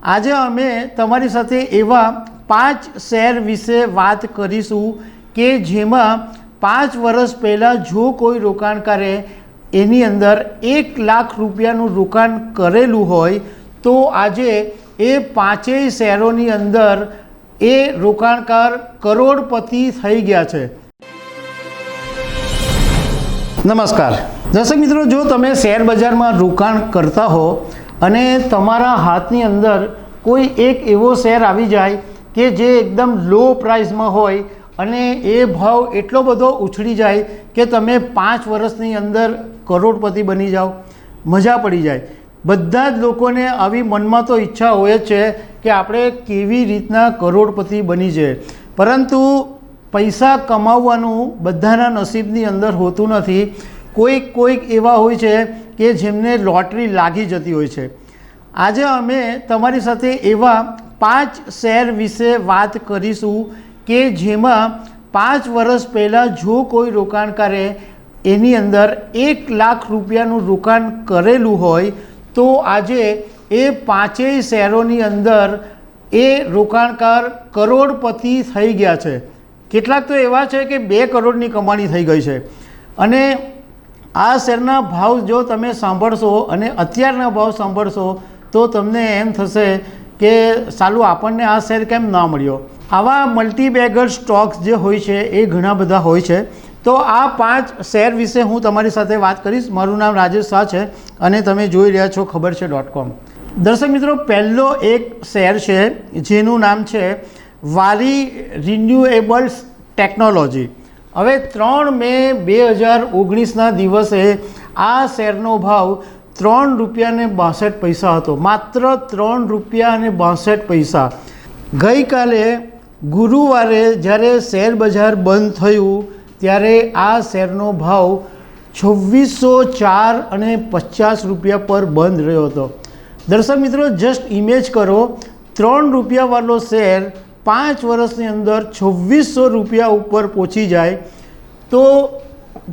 આજે અમે તમારી સાથે એવા 5 શેર વિશે વાત કરીશું કે જેમાં 5 વર્ષ પહેલાં જો કોઈ રોકાણકારે એની અંદર 1 લાખ રૂપિયાનું રોકાણ કરેલું હોય તો આજે એ 5 શેરોની અંદર એ રોકાણકાર કરોડપતિ થઈ ગયા છે। નમસ્કાર દર્શક મિત્રો, જો તમે શેર બજારમાં રોકાણ કરતા હો અને તમારા હાથની અંદર કોઈ એક એવો શેર આવી જાય કે જે એકદમ લો પ્રાઇસમાં હોય અને એ ભાવ એટલો બધો ઉછળી જાય કે તમે 5 વર્ષની અંદર કરોડપતિ બની જાઓ, મજા પડી જાય। બધા જ લોકોને આવી મનમાં તો ઈચ્છા હોય જ છે કે આપણે કેવી રીતના કરોડપતિ બની જાય, પરંતુ પૈસા કમાવવાનું બધાના નસીબની અંદર હોતું નથી। કોઈક એવા હોય છે કે જેમને લોટરી લાગી જતી હોય છે। આજે અમે તમારી સાથે એવા 5 શેર વિશે વાત કરીશું કે જેમાં 5 વર્ષ પહેલાં જો કોઈ રોકાણકારે એની અંદર 1 લાખ રૂપિયાનું રોકાણ કરેલું હોય તો આજે એ 5 શેરોની અંદર એ રોકાણકાર કરોડપતિ થઈ ગયા છે। કેટલાક તો એવા છે કે 2 કરોડની કમાણી થઈ ગઈ છે। અને આ શેરના ભાવ જો તમે સાંભળશો અને અત્યારના ભાવ સાંભળશો તો તમને એમ થશે કે સાલું આપણને આ શેર કેમ ના મળ્યો। આવા મલ્ટીબેગર સ્ટોક્સ જે હોય છે એ ઘણા બધા હોય છે। તો આ 5 શેર વિશે હું તમારી સાથે વાત કરીશ। મારું નામ રાજેશ શાહ છે અને તમે જોઈ રહ્યા છો ખબર છે.com। દર્શક મિત્રો, પહેલો એક શેર છે જેનું નામ છે વારી રિન્યુએબલ્સ ટેકનોલોજી। હવે 3 મે 2019ના દિવસે આ શેરનો ભાવ 3 રૂપિયા ને 62 પૈસા હતો, માત્ર 3 રૂપિયા અને 62 પૈસા। ગઈકાલે ગુરુવારે જ્યારે શેર બજાર બંધ થયું ત્યારે આ શેરનો ભાવ 2604 અને 50 રૂપિયા પર બંધ રહ્યો હતો। દર્શક મિત્રો, જસ્ટ ઇમેજ કરો, 3 રૂપિયાવાળો શેર 5 વર્ષની અંદર 2600 રૂપિયા ઉપર પહોંચી જાય તો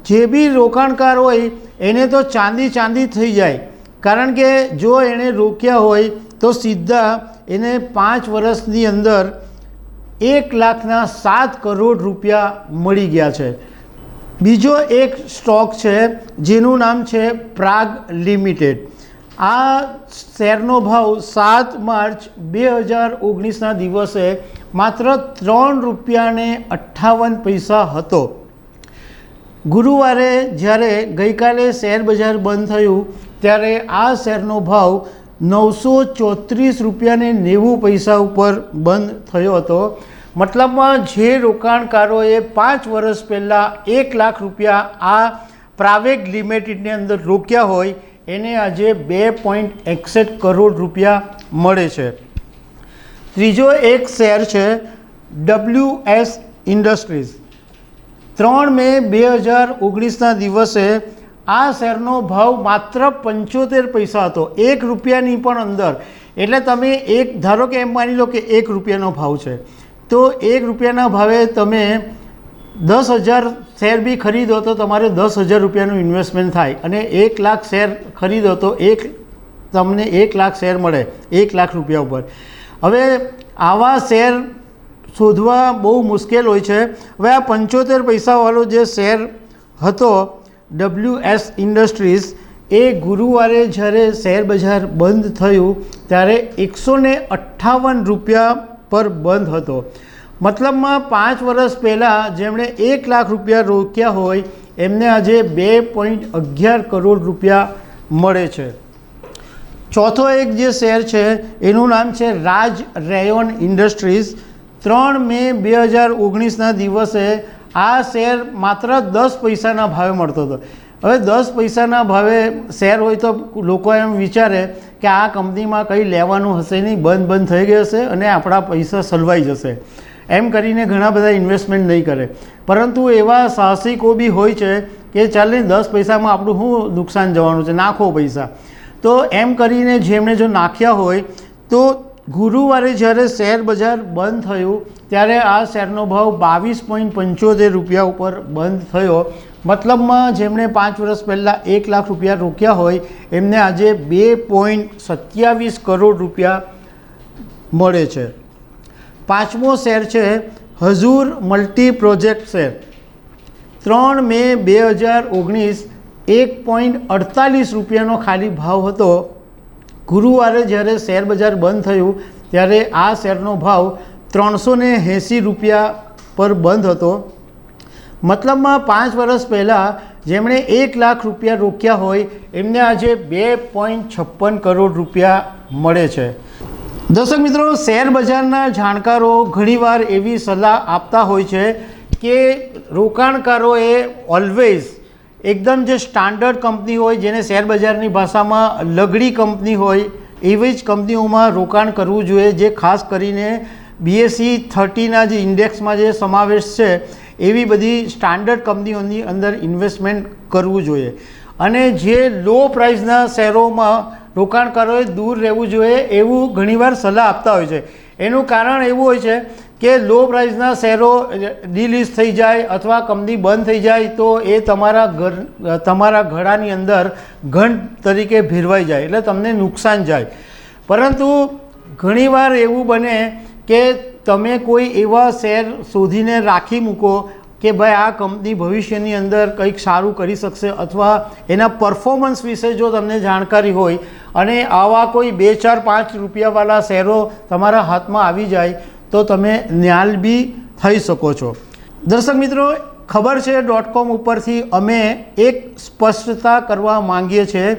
જે બી રોકાણકાર હોય એને તો ચાંદી થઈ જાય। કારણ કે જો એણે રોક્યા હોય તો સીધા એને 5 વર્ષની અંદર 1,07 કરોડ રૂપિયા મળી ગયા છે। બીજો એક સ્ટોક છે જેનું નામ છે પ્રાગ લિમિટેડ। આ શેરનો ભાવ 7 માર્ચ 2019ના દિવસે માત્ર 3 રૂપિયા ને 58 પૈસા હતો। ગુરુવારે જ્યારે ગઈકાલે શેર બજાર બંધ થયું ત્યારે આ શેરનો ભાવ 934 રૂપિયા ને 90 પૈસા ઉપર બંધ થયો હતો। મતલબમાં જે રોકાણકારોએ 5 વર્ષ પહેલાં 1 લાખ રૂપિયા આ પ્રાઇવેટ લિમિટેડની અંદર રોક્યા હોય એને આજે 2.61 કરોડ રૂપિયા મળે છે। ત્રીજો એક શેર છે WS ઇન્ડસ્ટ્રીઝ। 3 મે 2019ના દિવસે આ શેરનો ભાવ માત્ર 75 પૈસા હતો, 1 રૂપિયાની પણ અંદર। એટલે તમે ધારો કે એમ માની લો કે 1 રૂપિયાનો ભાવ છે તો 1 રૂપિયાના ભાવે તમે 10,000 શેર બી ખરીદો તો તમારે 10,000 રૂપિયાનું ઇન્વેસ્ટમેન્ટ થાય અને 1 લાખ શેર ખરીદો તો તમને 1 લાખ શેર મળે 1 લાખ રૂપિયા ઉપર। હવે આવા શેર શોધવા બહુ મુશ્કેલ હોય છે। હવે આ 75 પૈસાવાળો જે શેર હતો WS ઇન્ડસ્ટ્રીઝ એ ગુરુવારે જ્યારે શેર બજાર બંધ થયું ત્યારે 158 રૂપિયા પર બંધ હતો। મતલબમાં 5 વર્ષ પહેલાં જેમણે 1 લાખ રૂપિયા રોક્યા હોય એમને આજે 2.11 કરોડ રૂપિયા મળે છે। ચોથો એક જે શેર છે એનું નામ છે રાજ રેયોન ઇન્ડસ્ટ્રીઝ। 3 મે 2019ના દિવસે આ શેર માત્ર 10 પૈસાના ભાવે મળતો હતો। હવે 10 પૈસાના ભાવે શેર હોય તો લોકો એમ વિચારે કે આ કંપનીમાં કંઈ લેવાનું હશે નહીં, બંધ થઈ ગઈ હશે અને આપણા પૈસા સલવાઈ જશે, એમ કરીને ઘણા બધા ઇન્વેસ્ટમેન્ટ નહીં કરે। પરંતુ એવા સાહસિકો બી હોય છે કે ચાલે 10 પૈસામાં આપણું શું નુકસાન જવાનું છે, નાખો પૈસા। તો એમ કરીને જેમણે જો નાખ્યા હોય તો ગુરુવારે જ્યારે શેર બજાર બંધ થયું ત્યારે આ શેરનો ભાવ 22.75 રૂપિયા ઉપર બંધ થયો। મતલબમાં જેમણે 5 વર્ષ પહેલાં 1 લાખ રૂપિયા રોક્યા હોય એમને આજે 2.27 કરોડ રૂપિયા મળે છે। પાંચમો શેર છે હજૂર મલ્ટી પ્રોજેક્ટ શેર। 3 મે 2019 1.48 રૂપિયાનો ખાલી ભાવ હતો। ગુરુવારે જ્યારે શેર બજાર બંધ થયું ત્યારે આ શેરનો ભાવ 380 રૂપિયા પર બંધ હતો। મતલબમાં 5 વર્ષ પહેલાં જેમણે 1 લાખ રૂપિયા રોક્યા હોય એમને આજે 2.56 કરોડ રૂપિયા મળે છે। દર્શક મિત્રો, શેર બજારના જાણકારો ઘણીવાર એવી સલાહ આપતા હોય છે કે રોકાણકારોએ ઓલવેઝ એકદમ જે સ્ટાન્ડર્ડ કંપની હોય, જેને શેર બજારની ભાષામાં લગડી કંપની હોય, એવી જ કંપનીઓમાં રોકાણ કરવું જોઈએ, જે ખાસ કરીને BSE 30ના જે ઇન્ડેક્સમાં જે સમાવેશ છે એવી બધી સ્ટાન્ડર્ડ કંપનીઓની અંદર ઇન્વેસ્ટમેન્ટ કરવું જોઈએ। અને જે લો પ્રાઇસના શેરોમાં રોકાણકારોએ દૂર રહેવું જોઈએ એવું ઘણીવાર સલાહ આપતા હોય છે। એનું કારણ એવું હોય છે કે લો પ્રાઇસના શેરો ડિલિસ્ટ થઈ જાય અથવા કંપની બંધ થઈ જાય તો એ તમારા ગળાની અંદર ઘંટ તરીકે ભેરવાઈ જાય, એટલે તમને નુકસાન જાય। પરંતુ ઘણીવાર એવું બને કે તમે કોઈ એવા શેર શોધીને રાખી મૂકો કે ભાઈ આ કંપની ભવિષ્યની અંદર કંઈક સારું કરી શકશે, અથવા એના પરફોર્મન્સ વિશે જો તમને જાણકારી હોય અને આવા કોઈ 2, 4, 5 રૂપિયાવાળા શેરો તમારા હાથમાં આવી જાય તો તમે ન્યાલબી થઈ શકો છો। દર્શક મિત્રો, ખબર છે .com ઉપરથી અમે એક સ્પષ્ટતા કરવા માંગીએ છીએ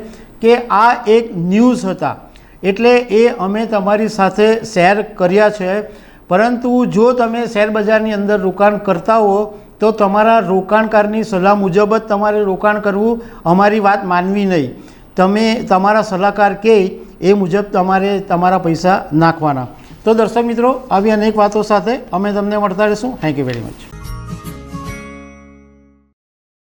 કે આ એક ન્યૂઝ હતા એટલે એ અમે તમારી સાથે શેર કર્યા છે। પરંતુ જો તમે શેર બજારની અંદર રોકાણ કરતા હો તો તમારા રોકાણકારની સલાહ મુજબ જ તમારે રોકાણ કરવું, અમારી વાત માનવી નહીં। તમે તમારા સલાહકાર કહે એ મુજબ તમારે તમારા પૈસા નાખવાના। તો દર્શક મિત્રો, આવી અનેક વાતો સાથે અમે તમને મળતા રહીશું। Thank you very much.